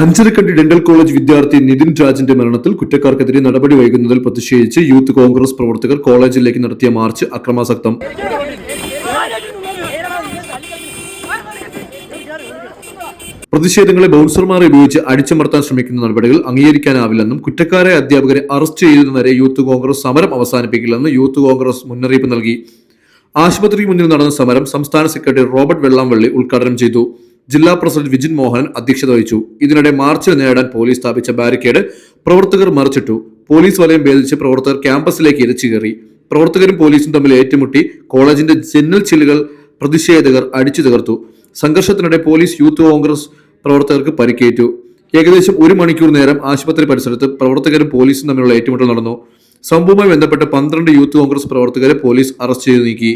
Anjarakandy dental college വിദ്യാർത്ഥി നിതിൻ രാജിന്റെ മരണത്തിൽ കുറ്റക്കാർക്കെതിരെ നടപടി വൈകുന്നതിൽ പ്രതിഷേധിച്ച് യൂത്ത് കോൺഗ്രസ് പ്രവർത്തകർ കോളേജിലേക്ക് നടത്തിയ മാർച്ച് അക്രമാസക്തം. പ്രതിഷേധങ്ങളെ ബൗൺസർമാരെ ഉപയോഗിച്ച് അടിച്ചമർത്താൻ ശ്രമിക്കുന്ന നടപടികൾ അംഗീകരിക്കാനാവില്ലെന്നും കുറ്റക്കാരായ അധ്യാപകരെ അറസ്റ്റ് ചെയ്യുന്നതുവരെ യൂത്ത് കോൺഗ്രസ് സമരം അവസാനിപ്പിക്കില്ലെന്ന് യൂത്ത് കോൺഗ്രസ് മുന്നറിയിപ്പ് നൽകി. ആശുപത്രിക്ക് മുന്നിൽ നടന്ന സമരം സംസ്ഥാന സെക്രട്ടറി റോബർട്ട് വെള്ളാംവള്ളി ഉദ്ഘാടനം ചെയ്തു. ജില്ലാ പ്രസിഡന്റ് വിജിൻ മോഹനൻ അധ്യക്ഷത വഹിച്ചു. ഇതിനിടെ മാർച്ചിൽ നേരിടാൻ പോലീസ് സ്ഥാപിച്ച ബാരിക്കേഡ് പ്രവർത്തകർ മറിച്ചിട്ടു. പോലീസ് വലയം ഭേദിച്ച് പ്രവർത്തകർ ക്യാമ്പസിലേക്ക് ഇരച്ചു കയറി. പ്രവർത്തകരും പോലീസും തമ്മിൽ ഏറ്റുമുട്ടി കോളേജിന്റെ ജനൽ ചില്ലുകൾ പ്രതിഷേധകർ അടിച്ചു തകർത്തു. സംഘർഷത്തിനിടെ പോലീസ് യൂത്ത് കോൺഗ്രസ് പ്രവർത്തകർക്ക് പരിക്കേറ്റു. ഏകദേശം 1 മണിക്കൂർ നേരം ആശുപത്രി പരിസരത്ത് പ്രവർത്തകരും പോലീസും തമ്മിലുള്ള ഏറ്റുമുട്ടൽ നടന്നു. സംഭവവുമായി ബന്ധപ്പെട്ട് 12 യൂത്ത് കോൺഗ്രസ് പ്രവർത്തകരെ പോലീസ് അറസ്റ്റ് ചെയ്തു നീക്കി.